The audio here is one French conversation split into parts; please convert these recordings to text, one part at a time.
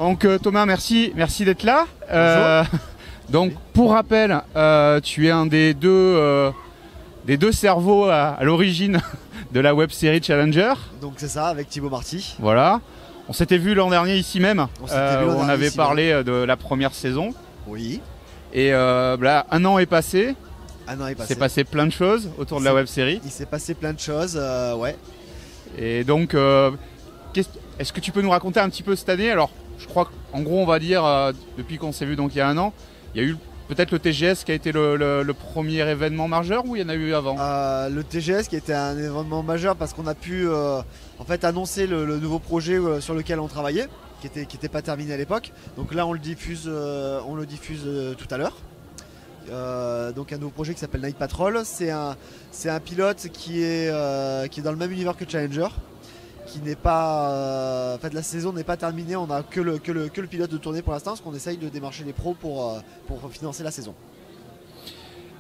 Donc Thomas, merci d'être là. Donc pour rappel, tu es un des deux cerveaux à l'origine de la web série Challenger. Donc c'est ça, avec Thibaut Marty. Voilà. On s'était vu l'an dernier ici même. On avait parlé de la première saison. Oui. Et là, un an est passé. Un an est passé. Il s'est passé plein de choses autour de la web série. Il s'est passé plein de choses, ouais. Et donc, est-ce que tu peux nous raconter un petit peu cette année? Alors, je crois qu'en gros, on va dire, depuis qu'on s'est vu donc il y a un an, il y a eu peut-être le TGS qui a été le premier événement majeur, ou il y en a eu avant? Le TGS qui était un événement majeur parce qu'on a pu en fait annoncer le nouveau projet sur lequel on travaillait, qui était pas terminé à l'époque. Donc là on le diffuse tout à l'heure. Donc un nouveau projet qui s'appelle Night Patrol. C'est un pilote qui est dans le même univers que Challenger, qui n'est pas en fait la saison n'est pas terminée. On a que le pilote de tournée pour l'instant, parce qu'on essaye de démarcher les pros pour financer la saison.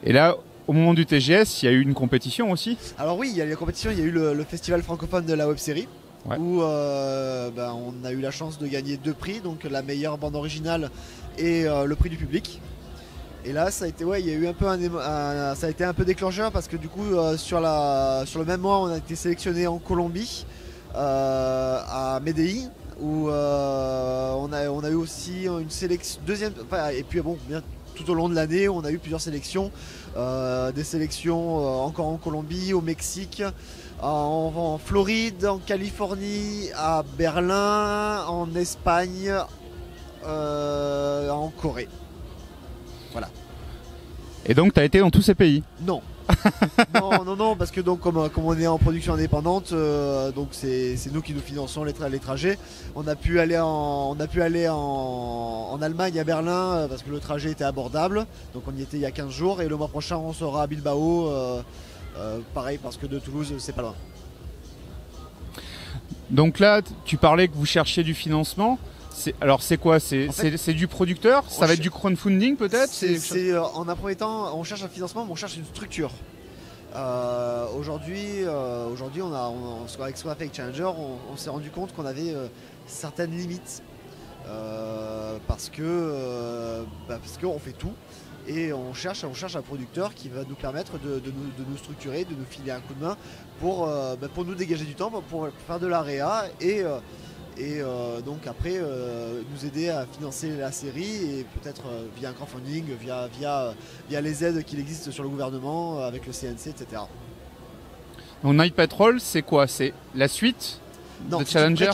Et là, au moment du TGS, il y a eu une compétition aussi? Alors oui, il y a eu la compétition, il y a eu le festival francophone de la web série, ouais. Où on a eu la chance de gagner 2 prix, donc la meilleure bande originale et le prix du public. Et là, ça a été, ouais, il y a eu un peu ça a été un peu déclencheur, parce que du coup, sur le même mois, on a été sélectionné en Colombie, à Medellín, où on a eu aussi une sélection et puis bon, bien tout au long de l'année, on a eu plusieurs sélections, des sélections encore en Colombie, au Mexique, en Floride, en Californie, à Berlin, en Espagne, en Corée. Voilà. Et donc tu as été dans tous ces pays? Non. non, parce que donc comme on est en production indépendante, donc c'est nous qui nous finançons les trajets. On a pu aller en Allemagne, à Berlin, parce que le trajet était abordable. Donc on y était il y a 15 jours, et le mois prochain on sera à Bilbao, pareil, parce que de Toulouse c'est pas loin. Donc là, tu parlais que vous cherchiez du financement. Alors c'est quoi? C'est du producteur? Ça va être du crowdfunding peut-être? En un premier temps, on cherche un financement, mais on cherche une structure. Aujourd'hui, avec ce qu'on a fait avec Challenger, on s'est rendu compte qu'on avait certaines limites. Parce qu'on fait tout, et on cherche un producteur qui va nous permettre de nous structurer, de nous filer un coup de main pour nous dégager du temps, pour faire de la réa, et donc après nous aider à financer la série, et peut-être via un crowdfunding, via les aides qu'il existe sur le gouvernement, avec le CNC, etc. Donc Night Patrol, c'est quoi? C'est la suite de Challenger?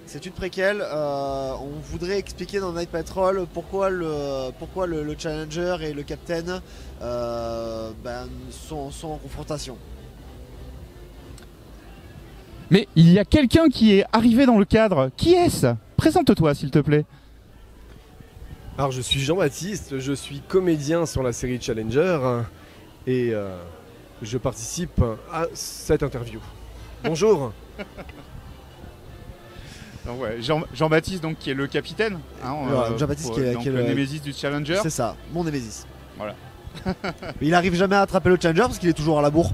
C'est une préquelle. On voudrait expliquer dans Night Patrol pourquoi le Challenger et le Captain sont en confrontation. Mais il y a quelqu'un qui est arrivé dans le cadre. Qui est-ce? Présente-toi, s'il te plaît. Alors, je suis Jean-Baptiste, je suis comédien sur la série Challenger, et je participe à cette interview. Bonjour. Donc, ouais, Jean-Baptiste, donc, qui est le capitaine, hein, Jean-Baptiste qui est le Némésis du Challenger. C'est ça, mon Némésis. Voilà. Il n'arrive jamais à attraper le Challenger parce qu'il est toujours à la bourre.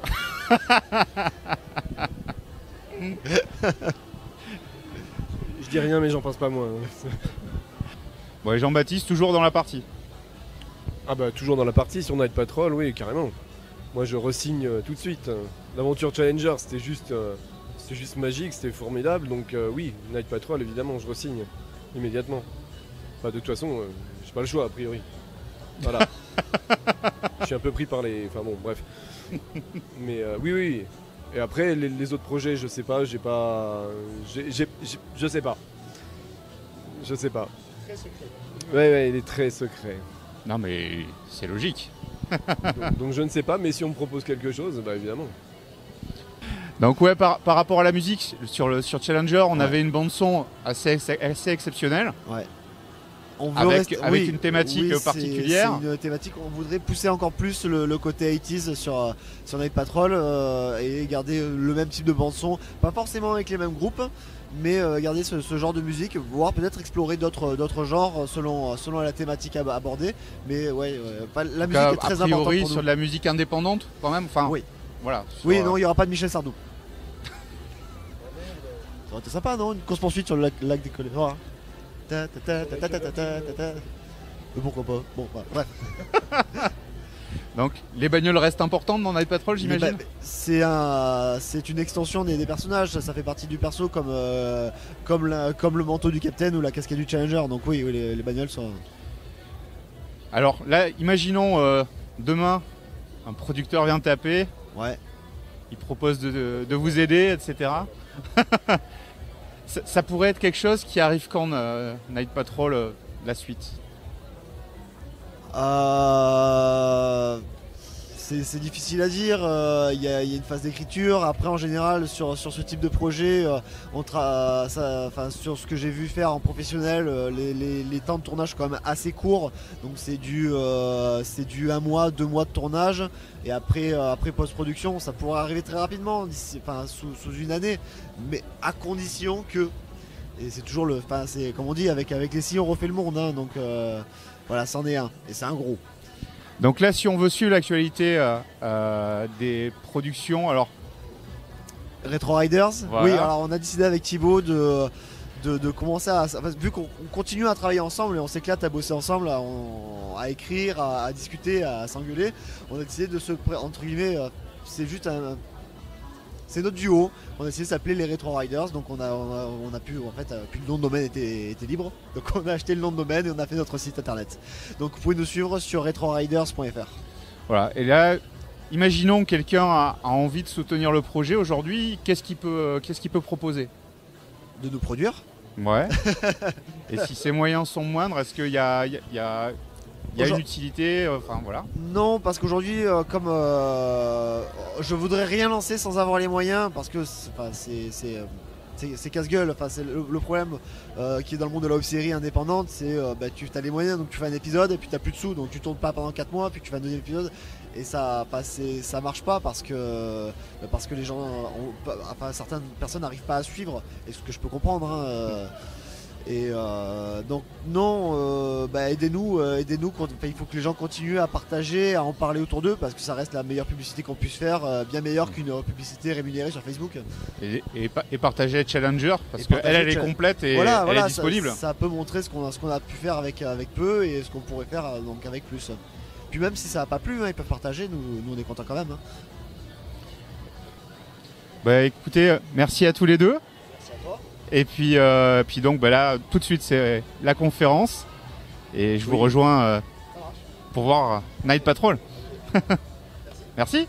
Je dis rien, mais j'en pense pas moins. Ouais, Jean-Baptiste, toujours dans la partie. Ah bah toujours dans la partie sur Night Patrol, oui, carrément. Moi je re-signe tout de suite. L'aventure Challenger, c'était juste magique, c'était formidable, donc oui, Night Patrol, évidemment, je re-signe immédiatement. Enfin, de toute façon, j'ai pas le choix, a priori. Voilà. Je suis un peu pris par les... Enfin bon, bref. Mais oui. Et après, les autres projets, je sais pas, j'ai pas... Je sais pas. Je sais pas. Très secret. Ouais, il est très secret. Non, mais c'est logique. donc je ne sais pas, mais si on me propose quelque chose, bah évidemment. Donc ouais, par rapport à la musique, sur Challenger, on avait une bande-son assez exceptionnelle. Ouais. Avec une thématique particulière. C'est une thématique, on voudrait pousser encore plus le côté 80s sur Night Patrol, et garder le même type de bande-son, pas forcément avec les mêmes groupes, mais garder ce genre de musique, voire peut-être explorer d'autres genres selon la thématique abordée. Mais ouais, la musique est très importante pour nous. Sur de la musique indépendante quand même. Enfin, oui. Voilà. Oui, non, il n'y aura pas de Michel Sardou. Ça aurait été sympa, non? Une course-poursuite sur le lac des Colléras. Pourquoi pas. Bon, bref. Donc les bagnoles restent importantes dans Night Patrol, j'imagine. C'est une extension des personnages, ça fait partie du perso comme le manteau du Captain ou la casquette du Challenger. Donc oui, les bagnoles sont... Alors là, imaginons demain, un producteur vient taper, Ouais. il propose de vous aider, etc. Ça pourrait être quelque chose qui arrive quand Night Patrol, la suite. C'est difficile à dire, il y a une phase d'écriture. Après, en général, sur ce type de projet, sur ce que j'ai vu faire en professionnel, les temps de tournage sont quand même assez courts. Donc c'est du 1 mois, 2 mois de tournage. Et après post-production, ça pourrait arriver très rapidement, sous une année, mais à condition que... Et c'est toujours c'est comme on dit, avec les si on refait le monde, hein, donc voilà, c'en est un, et c'est un gros. Donc là, si on veut suivre l'actualité des productions, alors... Retro Riders, voilà. Oui, alors on a décidé avec Thibaut de commencer vu qu'on continue à travailler ensemble et on s'éclate à bosser ensemble, à écrire, à discuter, à s'engueuler, on a décidé de entre guillemets, c'est notre duo. On a décidé de s'appeler les Retro Riders, donc on a pu, en fait, puis le nom de domaine était libre, donc on a acheté le nom de domaine et on a fait notre site internet. Donc vous pouvez nous suivre sur retroriders.fr. Voilà, et là, imaginons que quelqu'un a envie de soutenir le projet aujourd'hui, qu'est-ce qu'il peut proposer? De nous produire. Ouais. Et si ces moyens sont moindres, est-ce qu'il y a une utilité, enfin voilà. Non, parce qu'aujourd'hui, je voudrais rien lancer sans avoir les moyens, parce que c'est casse-gueule. C'est le problème qui est dans le monde de la web-série indépendante, c'est tu as les moyens, donc tu fais un épisode et puis tu n'as plus de sous, donc tu tournes pas pendant 4 mois, puis tu fais un deuxième épisode et ça marche pas parce que les gens, certaines personnes n'arrivent pas à suivre, et ce que je peux comprendre. Hein, et donc non, aidez-nous, il faut que les gens continuent à partager, à en parler autour d'eux, parce que ça reste la meilleure publicité qu'on puisse faire, bien meilleure qu'une publicité rémunérée sur Facebook. Et partager Challenger, parce qu'elle est complète et voilà, elle est disponible. Ça peut montrer ce qu'on a pu faire avec peu et ce qu'on pourrait faire donc avec plus. Puis même si ça n'a pas plu, hein, ils peuvent partager, nous on est contents quand même. Hein. Bah écoutez, merci à tous les deux. Merci à toi. Et puis donc là, tout de suite, c'est la conférence. Et je vous rejoins pour voir Night Patrol. Merci.